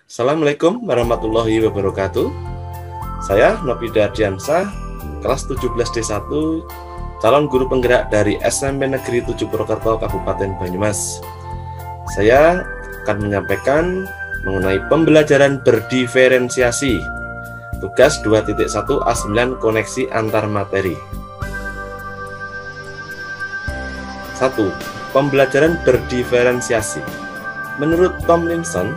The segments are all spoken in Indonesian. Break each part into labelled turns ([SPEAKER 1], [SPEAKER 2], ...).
[SPEAKER 1] Assalamualaikum warahmatullahi wabarakatuh. Saya Nopida Ardiansah, kelas 17 D1, calon guru penggerak dari SMP Negeri 7 Purwokerto, Kabupaten Banyumas. Saya akan menyampaikan mengenai pembelajaran berdiferensiasi. Tugas 2.1 A9 koneksi antar materi. 1. Pembelajaran berdiferensiasi. Menurut Tomlinson,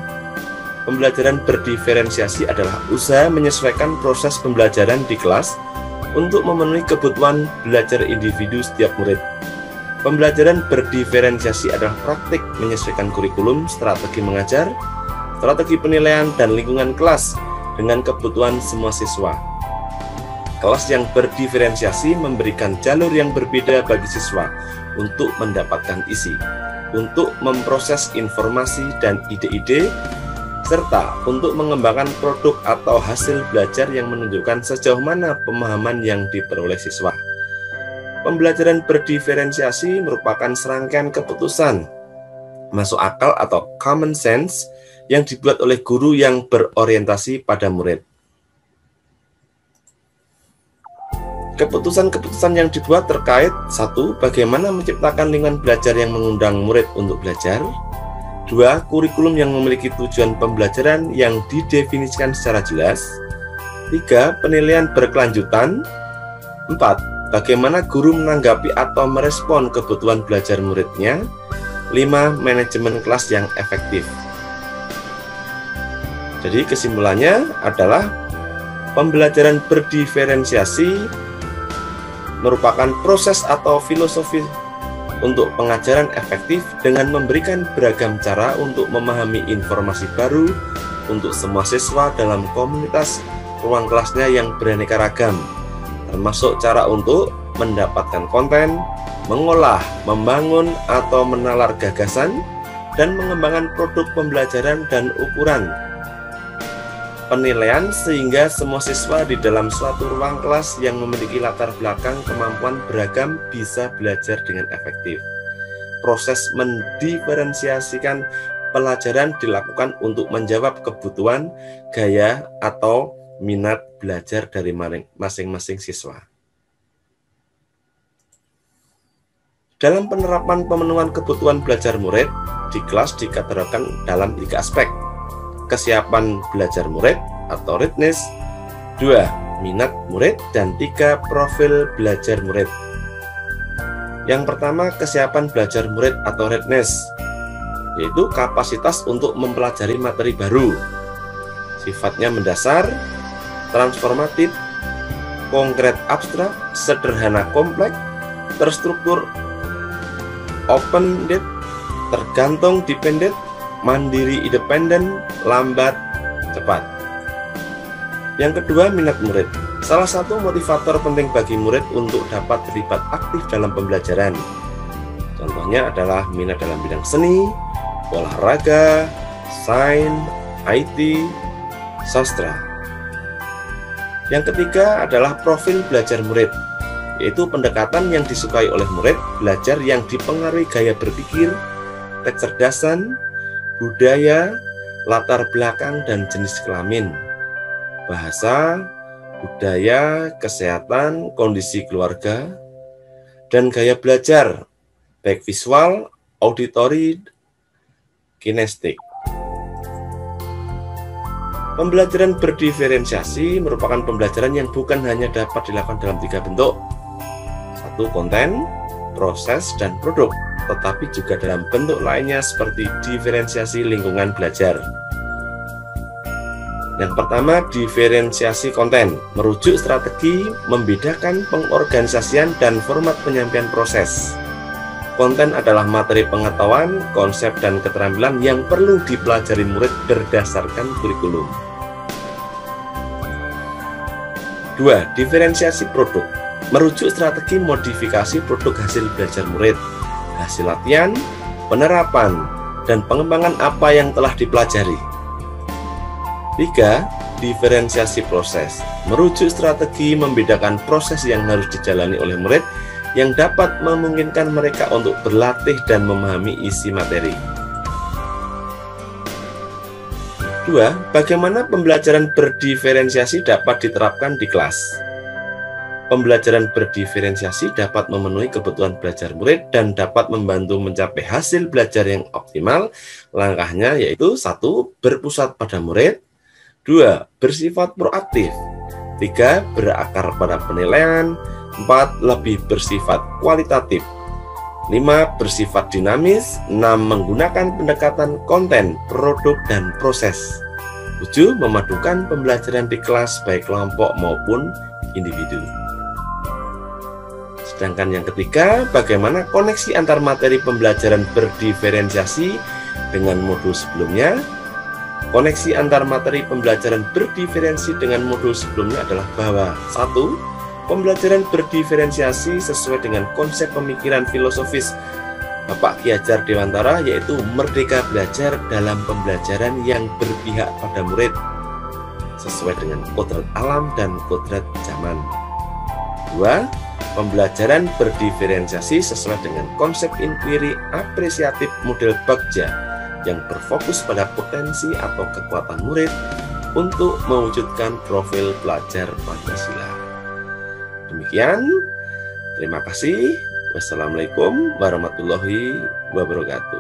[SPEAKER 1] pembelajaran berdiferensiasi adalah usaha menyesuaikan proses pembelajaran di kelas untuk memenuhi kebutuhan belajar individu setiap murid. Pembelajaran berdiferensiasi adalah praktik menyesuaikan kurikulum, strategi mengajar, strategi penilaian, dan lingkungan kelas dengan kebutuhan semua siswa. Kelas yang berdiferensiasi memberikan jalur yang berbeda bagi siswa untuk mendapatkan isi, untuk memproses informasi dan ide-ide, serta untuk mengembangkan produk atau hasil belajar yang menunjukkan sejauh mana pemahaman yang diperoleh siswa. Pembelajaran berdiferensiasi merupakan serangkaian keputusan masuk akal atau common sense yang dibuat oleh guru yang berorientasi pada murid. Keputusan-keputusan yang dibuat terkait 1. Bagaimana menciptakan lingkungan belajar yang mengundang murid untuk belajar. 2. Kurikulum yang memiliki tujuan pembelajaran yang didefinisikan secara jelas. 3. Penilaian berkelanjutan. 4. Bagaimana guru menanggapi atau merespon kebutuhan belajar muridnya. 5. Manajemen kelas yang efektif. Jadi kesimpulannya adalah pembelajaran berdiferensiasi merupakan proses atau filosofi untuk pengajaran efektif dengan memberikan beragam cara untuk memahami informasi baru untuk semua siswa dalam komunitas ruang kelasnya yang beraneka ragam, termasuk cara untuk mendapatkan konten, mengolah, membangun atau menalar gagasan, dan mengembangkan produk pembelajaran dan ukuran penilaian sehingga semua siswa di dalam suatu ruang kelas yang memiliki latar belakang kemampuan beragam bisa belajar dengan efektif. Proses mendiferensiasikan pelajaran dilakukan untuk menjawab kebutuhan, gaya, atau minat belajar dari masing-masing siswa. Dalam penerapan pemenuhan kebutuhan belajar murid, di kelas dikategorikan dalam 3 aspek. Kesiapan belajar murid atau readiness, 2. Minat murid, dan 3. Profil belajar murid. Yang pertama, kesiapan belajar murid atau readiness, yaitu kapasitas untuk mempelajari materi baru. Sifatnya mendasar, transformatif, konkret abstrak, sederhana kompleks, terstruktur open-ended, tergantung dependent, mandiri independen, lambat, cepat. Yang kedua, minat murid. Salah satu motivator penting bagi murid untuk dapat terlibat aktif dalam pembelajaran. Contohnya adalah minat dalam bidang seni, olahraga, sains, IT, sastra. Yang ketiga adalah profil belajar murid, yaitu pendekatan yang disukai oleh murid, belajar yang dipengaruhi gaya berpikir, kecerdasan, budaya, latar belakang, dan jenis kelamin, bahasa, budaya, kesehatan, kondisi keluarga, dan gaya belajar, baik visual, auditory, kinestetik. Pembelajaran berdiferensiasi merupakan pembelajaran yang bukan hanya dapat dilakukan dalam 3 bentuk. 1. Konten, proses, dan produk, tetapi juga dalam bentuk lainnya seperti diferensiasi lingkungan belajar. Yang pertama, diferensiasi konten, merujuk strategi, membedakan pengorganisasian dan format penyampaian proses. Konten adalah materi pengetahuan, konsep, dan keterampilan yang perlu dipelajari murid berdasarkan kurikulum. 2. Diferensiasi produk, merujuk strategi modifikasi produk hasil belajar murid, hasil latihan, penerapan, dan pengembangan apa yang telah dipelajari. 3. Diferensiasi proses, merujuk strategi membedakan proses yang harus dijalani oleh murid yang dapat memungkinkan mereka untuk berlatih dan memahami isi materi. 2. Bagaimana pembelajaran berdiferensiasi dapat diterapkan di kelas? Pembelajaran berdiferensiasi dapat memenuhi kebutuhan belajar murid dan dapat membantu mencapai hasil belajar yang optimal. Langkahnya yaitu 1. Berpusat pada murid, 2. Bersifat proaktif, 3. Berakar pada penilaian, 4. Lebih bersifat kualitatif, 5. Bersifat dinamis, 6. Menggunakan pendekatan konten, produk, dan proses, 7. Memadukan pembelajaran di kelas baik kelompok maupun individu. Sedangkan yang ketiga, bagaimana koneksi antar materi pembelajaran berdiferensiasi dengan modul sebelumnya? Koneksi antar materi pembelajaran berdiferensi dengan modul sebelumnya adalah bahwa 1. Pembelajaran berdiferensiasi sesuai dengan konsep pemikiran filosofis Bapak Ki Hajar Dewantara, yaitu merdeka belajar dalam pembelajaran yang berpihak pada murid sesuai dengan kodrat alam dan kodrat zaman. 2. Pembelajaran berdiferensiasi sesuai dengan konsep inquiry apresiatif model Bagja yang berfokus pada potensi atau kekuatan murid untuk mewujudkan profil pelajar Pancasila. Demikian, terima kasih. Wassalamualaikum warahmatullahi wabarakatuh.